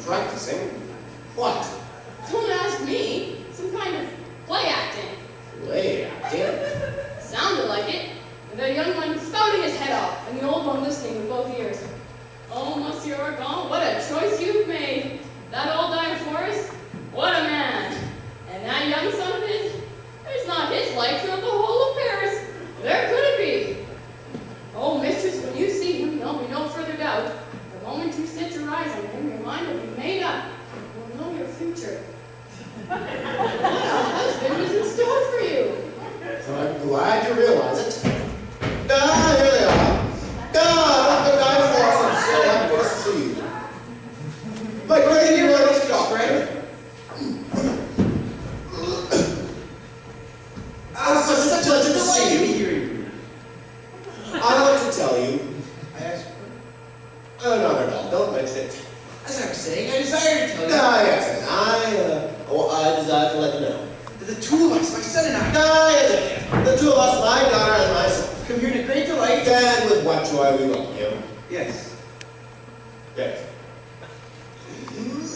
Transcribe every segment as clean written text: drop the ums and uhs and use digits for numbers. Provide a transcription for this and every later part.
Practicing? What? Don't ask me. Some kind of play acting. Play acting? Sounded like it. And the young one spouting his head off, and the old one listening with both ears. Oh, Monsieur Argan, what a choice you've made. That old Forest, what a man. And that young son of his, there's not his like throughout the whole of Paris. There could it be? Oh, mistress, when you see him, there'll be no further doubt. The moment you set your eyes on him, your mind will be made up. You'll know your future. What a husband is in store for you. I'm glad you realize it. Ah, here they are. Ah, the guy for us. So happy to see you. My great hero is friend. It's such a pleasure to see you. I'd like to tell you. I asked Oh, not at all. Don't mention it. as I was saying, I desire to tell you. Ah, yes. I desire to let you know. The two of us, my son and I, Ah, yes. The two of us, my daughter and myself. come here to great delight. And with what joy we welcome you. Yes. Yes.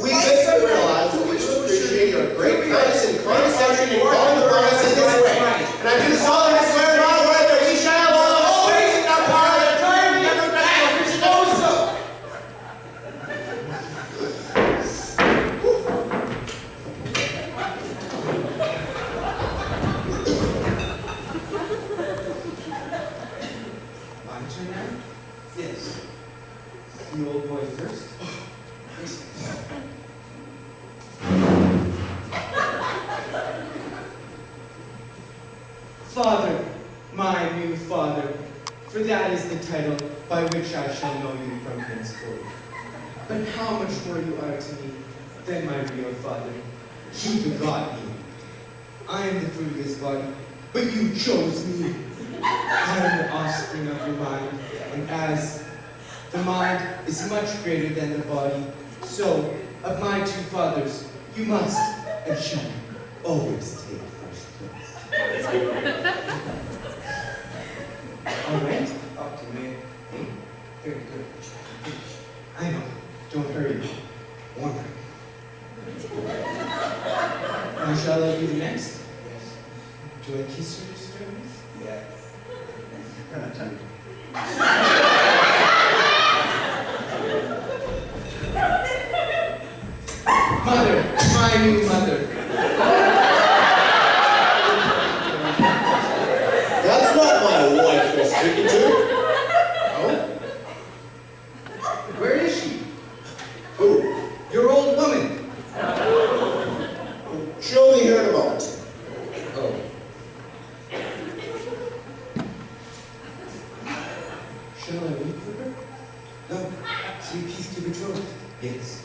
We make you realize that we should appreciate your great kindness and condescension in calling upon us in this way. And I do solemnly swear by the word that we shall always in our power and time never back to know so. My turn now? Yes. The old boy first. Father, my new father, for that is the title by which I shall know you from henceforth. But how much more you are to me than my real father. He begot me. I am the fruit of his body, but you chose me. I am the offspring of your mind, and as the mind is much greater than the body, so of my two fathers, you must and shall always take first place. All right, up to me. Very good. I know. Don't hurry. One. Now shall I be the next? Yes. Do I kiss your disturbance? Yes. Mother, my new mother. That's not my wife you're speaking to. Oh? Where is she? Who? Your old woman. She'll be here in a moment. Oh. Shall I wait for her? No. She peace to betrothed. Yes.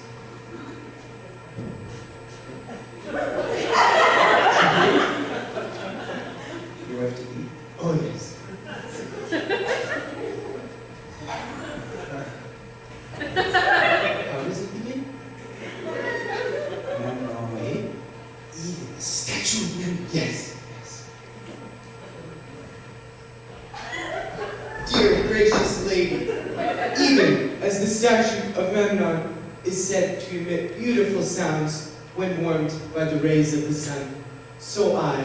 You have to eat? Oh, yes. How does it begin? No, wait. Even the statue of Memnon. Yes, yes. Dear gracious lady, even as the statue of Memnon is said to emit beautiful sounds when warmed by the rays of the sun, so I,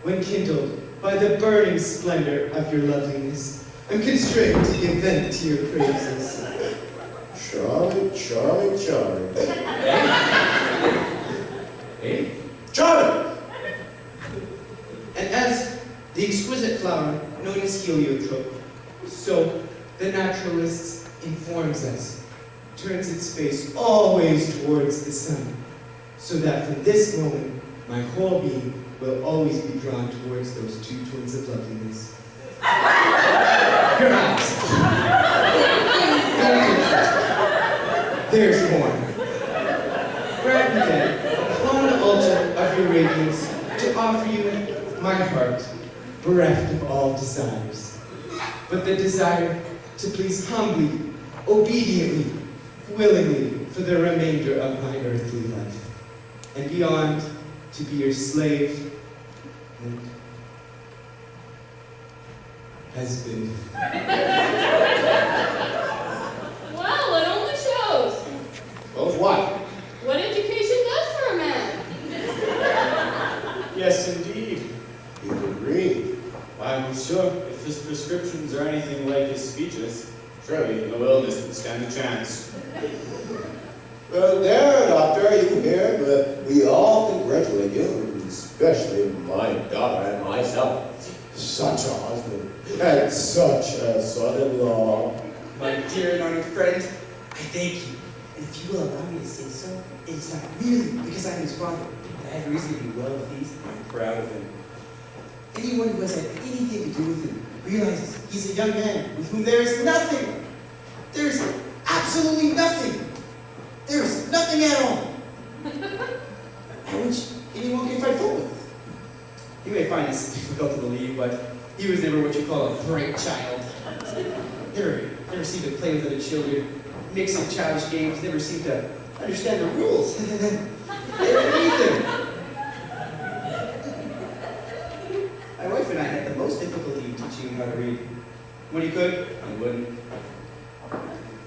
when kindled by the burning splendor of your loveliness, am constrained to give vent to your praises. Charlie, Charlie, Charlie. Eh? Charlie! And as the exquisite flower known as heliotrope, so the naturalist informs us, turns its face always towards the sun, so that from this moment, my whole being will always be drawn towards those two twins of loveliness. Your eyes. There's more. Grant me then, upon the altar of your radiance, to offer you my heart, bereft of all desires, but the desire to please humbly, obediently, willingly for the remainder of my earthly life, and beyond, to be your slave and husband. Well, it only shows. Shows what? Surely no illness would stand a chance. Well, there, Doctor, you hear? But we all congratulate you, especially my daughter and myself. Such a husband and such a son-in-law. My dear and honored friend, I thank you. And if you will allow me to say so, it is not merely because I am his father, but I have reason to be well pleased and proud of him. Anyone who has had anything to do with him realizes he's a young man with whom there is nothing. There is absolutely nothing. There is nothing at all. At which anyone can find fault with. You may find this difficult to believe, but he was never what you call a bright child. Never seemed to play with other children, mix in childish games, never seemed to understand the rules. They were beneath him. My wife and I had the most difficulty teaching him how to read. When he could, he wouldn't.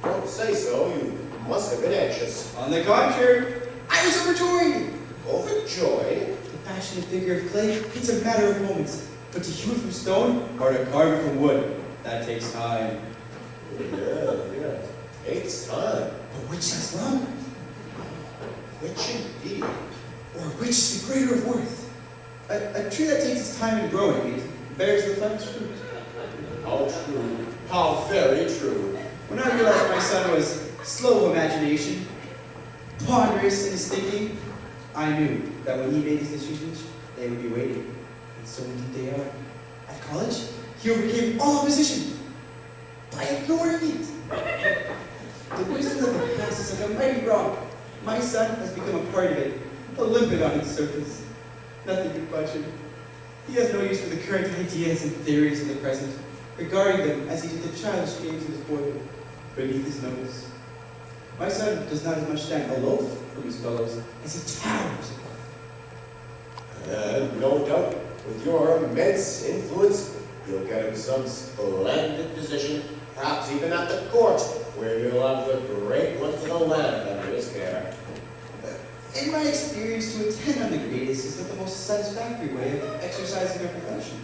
Don't say so. You must have been anxious. On the contrary, I was overjoyed. Overjoyed? The passionate figure of clay, it's a matter of moments. But to hew it from stone or to carve it from wood, that takes time. Yeah. Takes time. But which is longer? Which indeed? Or which is the greater of worth? A tree that takes its time in growing, it bears the finest fruit. How true. How very true. When I realized my son was slow of imagination, ponderous in his thinking, I knew that when he made his decisions, they would be waiting. And so indeed they are. At college, he overcame all opposition by ignoring it. The wisdom of the past is like a mighty rock. My son has become a part of it, a limpet on its surface. Nothing can budge him. He has no use for the current ideas and theories of the present, regarding them as he did the childish games of his boyhood, beneath his nose. My son does not as much stand aloof from his fellows as he towers above. No doubt, with your immense influence, you'll get him some splendid position, perhaps even at the court, where you'll have the great ones of the land under his care. In my experience, to attend on the greatest is not the most satisfactory way of exercising our profession.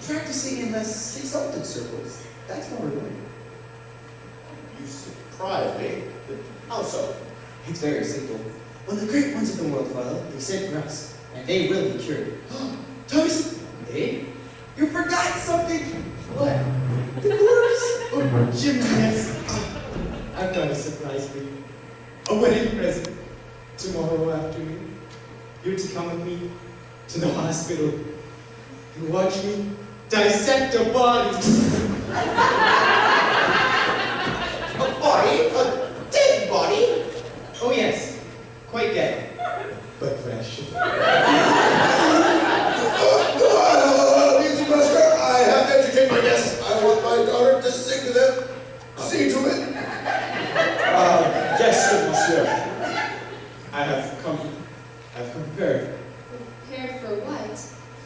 Practicing in less exalted circles, that's more rewarding. You surprise me. How so? It's very simple. When the great ones of the world follow, they send for us, and they will be cured. Thomas, eh? You forgot something! What? The corpse! Oh, Jim, yes. I've got a surprise for you. A wedding present. Tomorrow afternoon, you're to come with me to the hospital and watch me dissect a body. A body? A dead body? Oh yes, quite dead, but fresh. Easy, Master. I have to entertain my guests. I want my daughter to sing to them. See to it. Yes, good monsieur. I've come prepared. Prepared for what?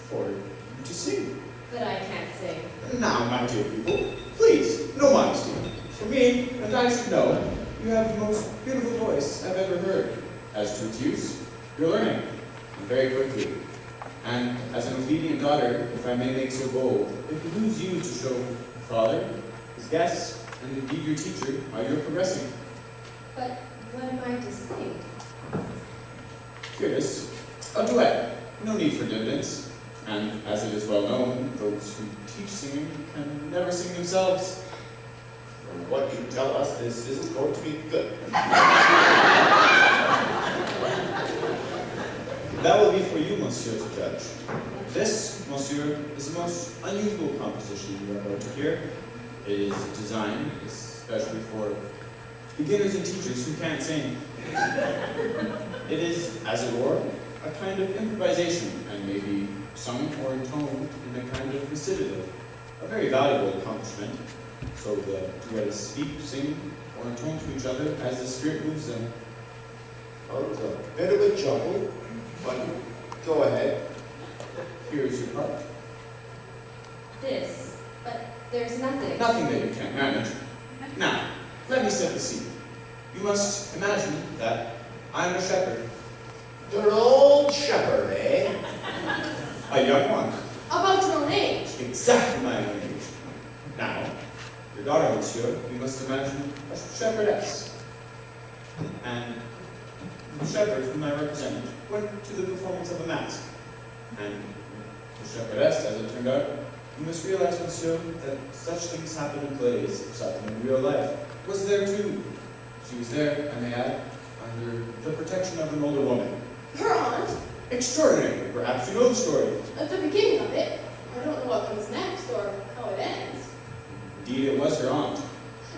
For you to sing. But I can't sing. Now, my dear people, please, no modesty. For me, and I should know, you have the most beautiful voice I've ever heard. As to its use, you're learning, and very quickly. And as an obedient daughter, if I may make so bold, it behooves you to show your father, his guests, and indeed your teacher how you're progressing. But what am I to sing? Here it is. A duet. No need for dividends. And as it is well known, those who teach singing can never sing themselves. From what you tell us, this isn't going to be good. That will be for you, monsieur, to judge. This, monsieur, is the most unusual composition you are about to hear. It is designed especially for beginners and teachers who can't sing. It is, as it were, a kind of improvisation, and may be sung or intoned in a kind of recitative. A very valuable accomplishment. So the duets speak, sing, or intone to each other as the spirit moves them. Oh, it's a bit of a jumble, but go ahead. Here is your part. This. But there's nothing. Nothing that you can't manage. Now, let me set the scene. You must imagine that I am a shepherd. You're an old shepherd, eh? A young one. About your own age. Exactly my own age. Now, Your daughter, monsieur, you must imagine a shepherdess. And the shepherd whom I represent went to the performance of a mask. And the shepherdess, as it turned out, you must realize, monsieur, that such things happen in plays, such in real life, was there too. She was there, I may add, under the protection of an older woman. Her aunt? Extraordinary. Perhaps you know the story. At the beginning of it. I don't know what comes next or how it ends. Indeed, it was her aunt.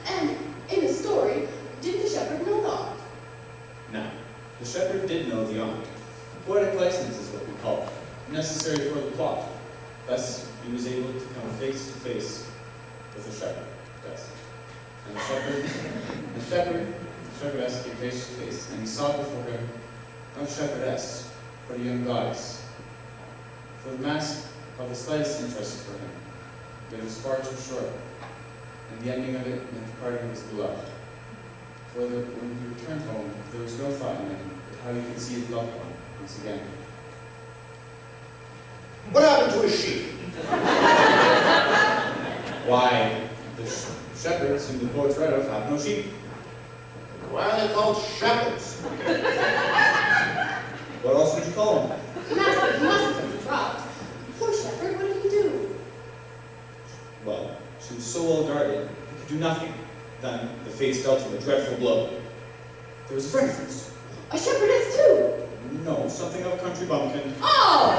And in the story, did the shepherd know the aunt? Now, the shepherd did know the aunt. Poetic license is what we call it, necessary for the plot. Thus, he was able to come face to face with the shepherd. Yes. And the shepherdess came face to face, and he saw before him not a shepherdess, but a young goddess. For the mask of the slightest interest for him, yet it was far too short, and the ending of it meant the parting of his beloved. For when he returned home, there was no thought in him but how he could see his loved one once again. What happened to his sheep? Why, the shepherds whom the poets read of have no sheep. Why are they called shepherds? What else would you call them? Master, he mustn't have been dropped. Poor shepherd, what did he do? Well, she was so well guarded, he could do nothing. Then the fates dealt him a dreadful blow. There was a friend first. A shepherdess too? No, something of country bumpkin, Oh!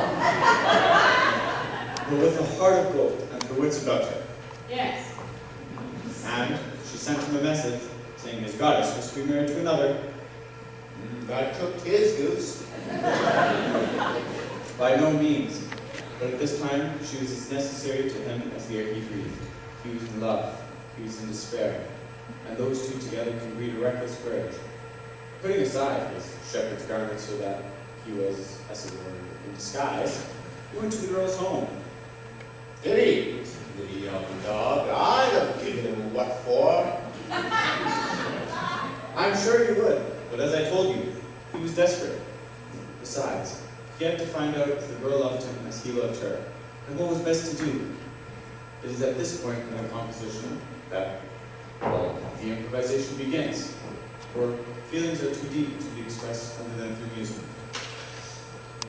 but with a heart of gold and her wits about her. Yes. And she sent him a message saying his goddess was to be married to another. God cooked his goose. By no means. But at this time, she was as necessary to him as the air he breathed. He was in love. He was in despair. And those two together can breed a reckless courage. Putting aside his shepherd's garment so that he was, as it were, in disguise, he went to the girl's home. Did he? The young dog. I'd have given him what for. I'm sure he would, but as I told you, he was desperate. Besides, he had to find out if the girl loved him as he loved her, and what was best to do. It is at this point in the composition that, well, the improvisation begins, for feelings are too deep to be expressed other than through music.